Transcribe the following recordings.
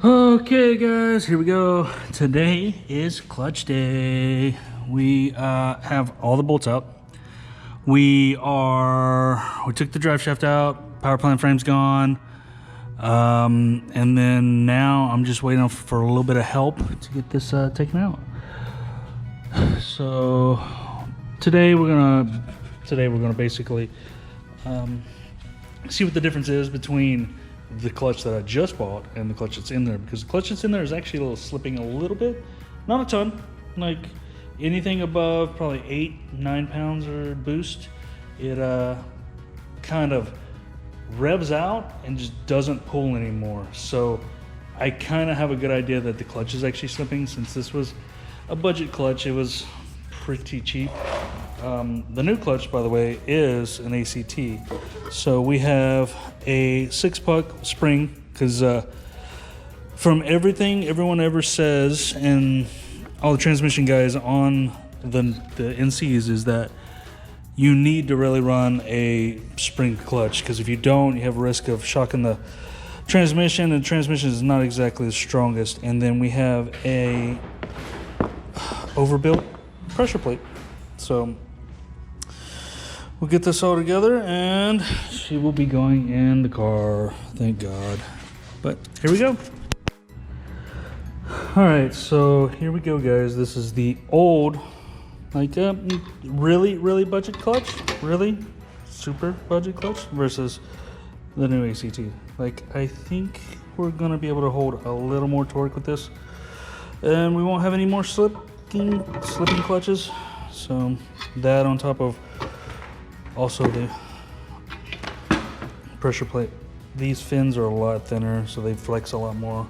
Okay guys, here we go. Today is clutch day. We have all the bolts out. We took the drive shaft out, power plant frame's gone. And then now I'm just waiting for a little bit of help to get this taken out. So today we're gonna basically see what the difference is between the clutch that I just bought and the clutch that's in there, because the clutch that's in there is actually a little slipping a little bit, not a ton, like anything above probably 8-9 pounds or boost, it kind of revs out and just doesn't pull anymore. So I kind of have a good idea that the clutch is actually slipping. Since this was a budget clutch, it was pretty cheap. The new clutch, by the way, is an ACT. So we have a 6-puck spring, because from everything everyone ever says and all the transmission guys on the NCs is that you need to really run a spring clutch, because if you don't, you have a risk of shocking the transmission, and the transmission is not exactly the strongest. And then we have a overbuilt pressure plate. So we'll get this all together and she will be going in the car, thank God. But here we go. All right, so here we go, guys. This is the old, like really budget clutch, really super budget clutch versus the new ACT. Like, I think we're gonna be able to hold a little more torque with this, and we won't have any more slipping clutches. So that on top of also the pressure plate. These fins are a lot thinner, so they flex a lot more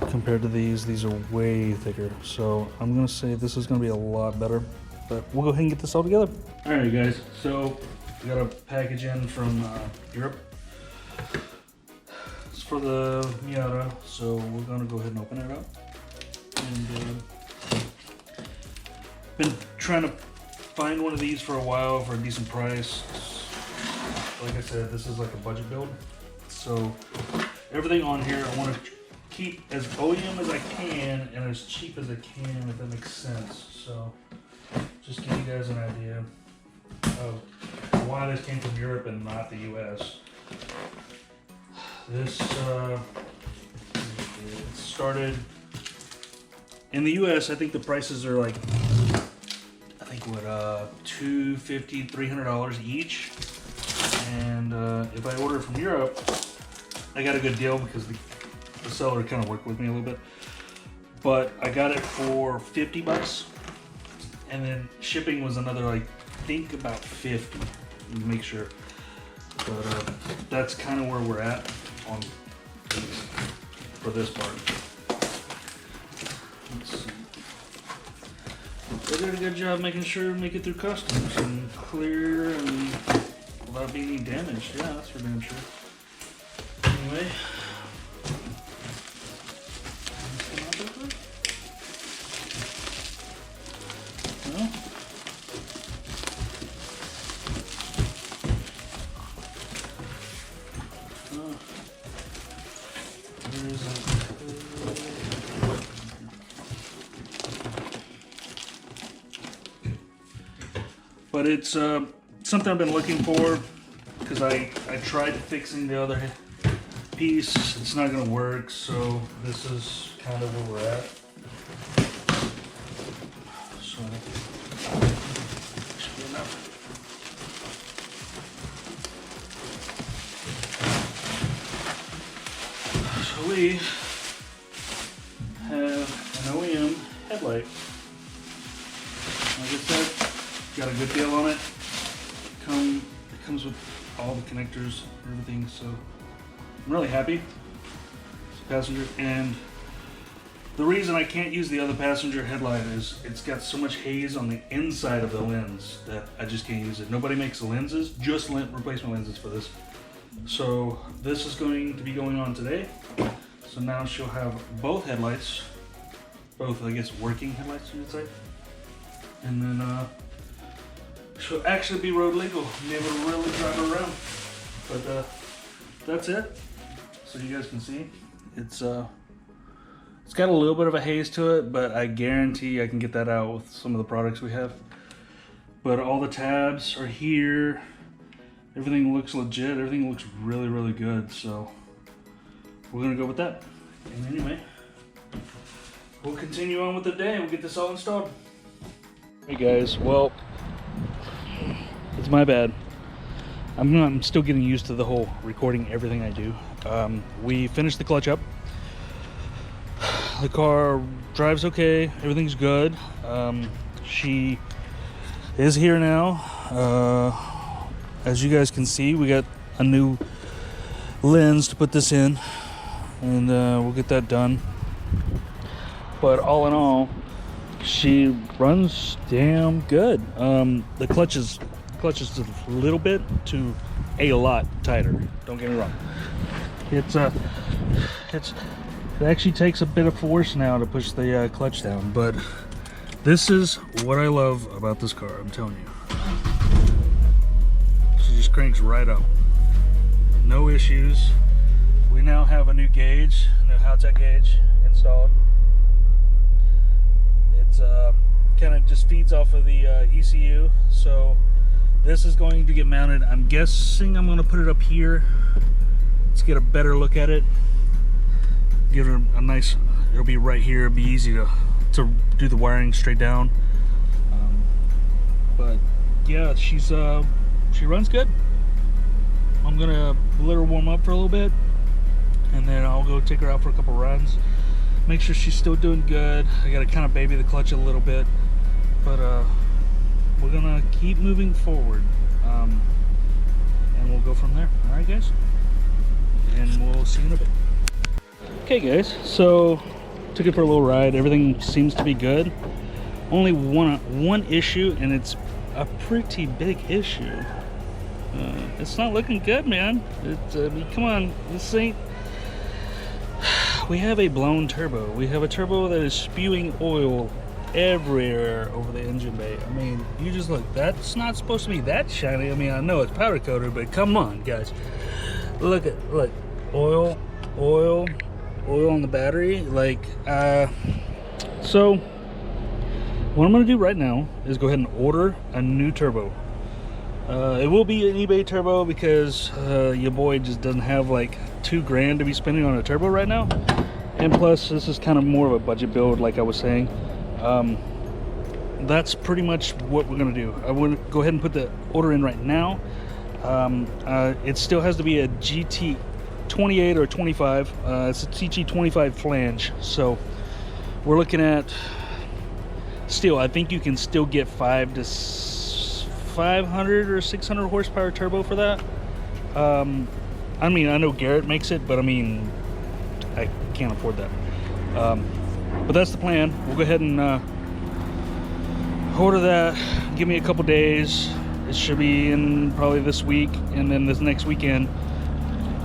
compared to these. These are way thicker. So I'm gonna say this is gonna be a lot better, but we'll go ahead and get this all together. All right, guys, so we got a package in from Europe. It's for the Miata, so we're gonna go ahead and open it up. And been trying to find one of these for a while for a decent price. Like I said, this is like a budget build. So everything on here I want to keep as OEM as I can and as cheap as I can, if that makes sense. So just give you guys an idea of why this came from Europe and not the US. This it started in the US. I think the prices are like, $250, $300 each. And if I order from Europe, I got a good deal because the seller kind of worked with me a little bit. But I got it for 50 bucks, and then shipping was another, like, I think about 50. Make sure. But that's kind of where we're at on for this part. Let's see. They did a good job making sure to make it through customs and clear and without being any damaged. Yeah, that's for damn sure. Anyway. Well. Where is it? But it's something I've been looking for, because I tried fixing the other piece. It's not going to work, so this is kind of where we're at. So should be enough. So we have an OEM headlight. Like I said, got a good deal on it. It comes with all the connectors and everything, so I'm really happy. It's a passenger, and the reason I can't use the other passenger headlight is it's got so much haze on the inside of the lens that I just can't use it. Nobody makes the lenses, just replacement lenses for this. So this is going to be going on today. So now she'll have both headlights, both, I guess, working headlights, you would say. And then she'll actually be road legal, be able to really drive her around. But that's it. So you guys can see. It's got a little bit of a haze to it, but I guarantee I can get that out with some of the products we have. But all the tabs are here. Everything looks legit. Everything looks really, really good. So we're gonna go with that. And anyway, we'll continue on with the day. We'll get this all installed. Hey guys, well, it's my bad. I'm still getting used to the whole recording everything I do. We finished the clutch up. The car drives okay. Everything's good. She is here now. As you guys can see, we got a new lens to put this in, and we'll get that done. But all in all, she runs damn good. The clutch is just a little bit to a lot tighter. Don't get me wrong. It actually takes a bit of force now to push the clutch down, but this is what I love about this car. I'm telling you, she just cranks right up. No issues. We now have a new gauge, a new Haltech gauge installed. It's kind of just feeds off of the ECU, so this is going to get mounted. I'm guessing I'm going to put it up here. Let's get a better look at it. Give it a nice, it'll be right here. It'll be easy to do the wiring straight down. But yeah, she runs good. I'm gonna let her warm up for a little bit, and then I'll go take her out for a couple runs. Make sure she's still doing good. I gotta kind of baby the clutch a little bit, but we're gonna keep moving forward, and we'll go from there. All right, guys, and we'll see you in a bit. Okay, guys, so took it for a little ride. Everything seems to be good. Only one issue, and it's a pretty big issue. It's not looking good, man. I mean, come on, this ain't. We have a blown turbo. We have a turbo that is spewing oil everywhere over the engine bay. I mean, you just look. That's not supposed to be that shiny. I mean, I know it's powder coated, but come on, guys. Look, oil on the battery. Like, so what I'm gonna do right now is go ahead and order a new turbo. It will be an eBay turbo because your boy just doesn't have like $2,000 to be spending on a turbo right now, and plus this is kind of more of a budget build, like I was saying. That's pretty much what we're gonna do. I want to go ahead and put the order in right now. It still has to be a GT 28 or 25. It's a TG25 flange, so we're looking at still, I think you can still get 500 or 600 horsepower turbo for that. I mean, I know Garrett makes it, but I mean, I can't afford that. But that's the plan. We'll go ahead and order that. Give me a couple days. It should be in probably this week, and then this next weekend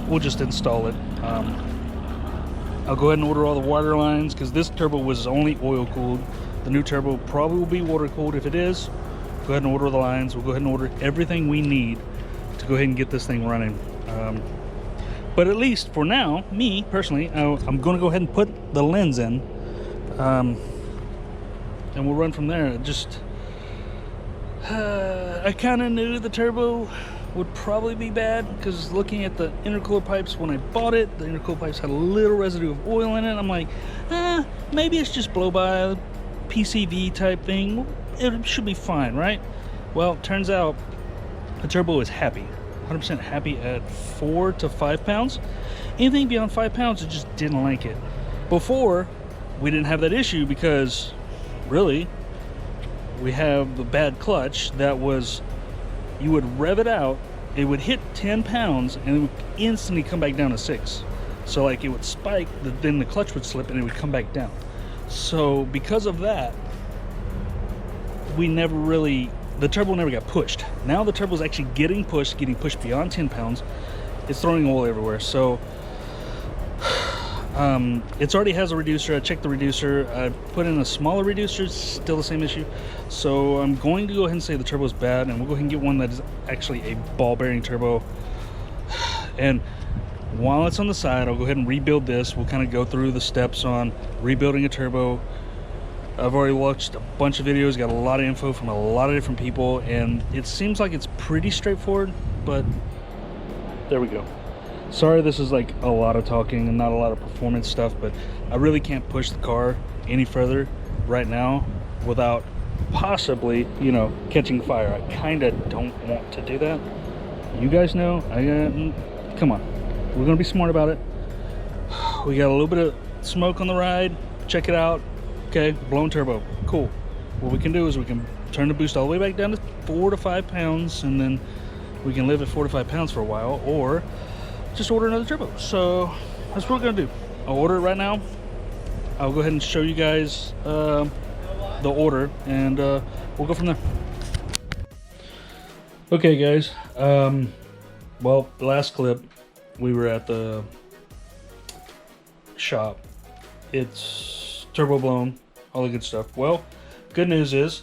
we'll just install it. I'll go ahead and order all the water lines because this turbo was only oil cooled. The new turbo probably will be water cooled. If it is, go ahead and order the lines. We'll go ahead and order everything we need to go ahead and get this thing running. But at least for now, me personally, I'm going to go ahead and put the lens in, and we'll run from there. Just I kind of knew the turbo would probably be bad because looking at the intercooler pipes when I bought it, the intercooler pipes had a little residue of oil in it. I'm like, maybe it's just blow by, PCV type thing. It should be fine, right? Well, turns out the turbo is happy, 100% happy at 4 to 5 pounds. Anything beyond 5 pounds, it just didn't like it. Before, we didn't have that issue because really we have the bad clutch that was, you would rev it out, it would hit 10 pounds and it would instantly come back down to 6. So like it would spike, then the clutch would slip and it would come back down. So because of that, we never really, the turbo never got pushed. Now the turbo is actually getting pushed beyond 10 pounds. It's throwing oil everywhere. So it already has a reducer. I checked the reducer. I put in a smaller reducer. It's still the same issue. So I'm going to go ahead and say the turbo is bad, and we'll go ahead and get one that is actually a ball bearing turbo. And while it's on the side, I'll go ahead and rebuild this. We'll kind of go through the steps on rebuilding a turbo. I've already watched a bunch of videos, got a lot of info from a lot of different people, and it seems like it's pretty straightforward, but there we go. Sorry, this is like a lot of talking and not a lot of performance stuff, but I really can't push the car any further right now without possibly, you know, catching fire. I kind of don't want to do that. You guys know, come on. We're gonna be smart about it. We got a little bit of smoke on the ride. Check it out. Okay, blown turbo, cool. What we can do is we can turn the boost all the way back down to 4 to 5 pounds, and then we can live at 4 to 5 pounds for a while, or just order another turbo. So that's what we're gonna do. I'll order it right now. I'll go ahead and show you guys the order, and we'll go from there. Okay guys, well, the last clip we were at the shop. It's turbo blown, all the good stuff. Well, good news is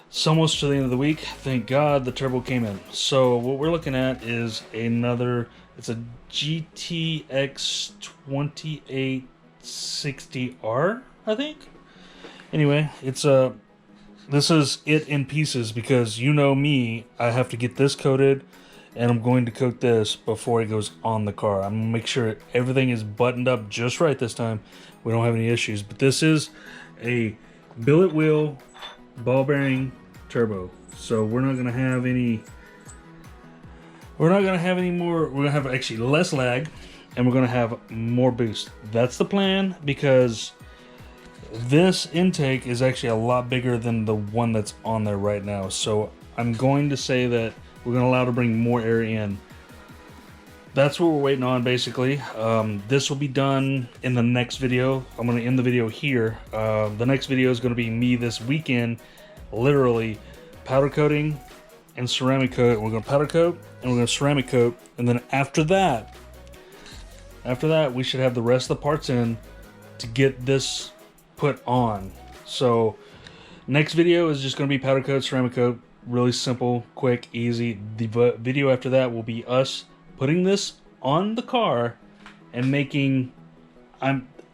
it's almost to the end of the week. Thank God the turbo came in. So what we're looking at is another, it's a GTX 2860R, I think. Anyway, it's a, this is it in pieces, because you know me, I have to get this coated, and I'm going to coat this before it goes on the car. I'm gonna make sure everything is buttoned up just right this time. We don't have any issues, but this is a billet wheel ball bearing turbo. So we're not gonna have any more, we're gonna have actually less lag, and we're gonna have more boost. That's the plan, because this intake is actually a lot bigger than the one that's on there right now. So I'm going to say that we're going to allow to bring more air in. That's what we're waiting on, basically. This will be done in the next video. I'm going to end the video here. The next video is going to be me this weekend, literally powder coating and ceramic coat. We're going to powder coat and we're going to ceramic coat, and then after that we should have the rest of the parts in to get this put on. So next video is just going to be powder coat, ceramic coat. Really simple, quick, easy. The video after that will be us putting this on the car and making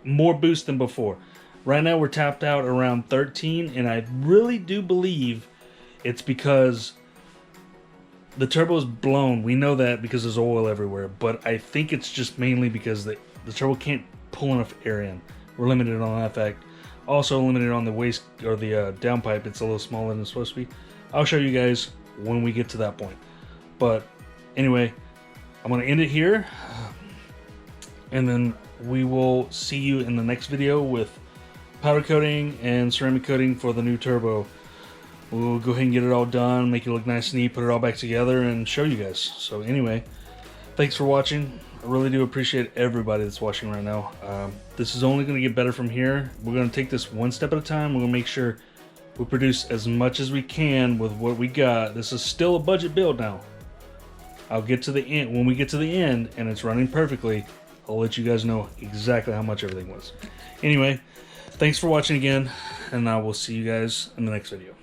more boost than before. Right now we're tapped out around 13, and I really do believe it's because the turbo is blown. We know that because there's oil everywhere, but I think it's just mainly because the turbo can't pull enough air in. We're limited on that fact. Also limited on the waste, or the downpipe. It's a little smaller than it's supposed to be. I'll show you guys when we get to that point. But anyway, I'm going to end it here, and then we will see you in the next video with powder coating and ceramic coating for the new turbo. We'll go ahead and get it all done, make it look nice and neat, put it all back together, and show you guys. So anyway, thanks for watching. I really do appreciate everybody that's watching right now. This is only going to get better from here. We're going to take this one step at a time. We're going to make sure we produce as much as we can with what we got. This is still a budget build now. I'll get to the end. When we get to the end and it's running perfectly, I'll let you guys know exactly how much everything was. Anyway, thanks for watching again, and I will see you guys in the next video.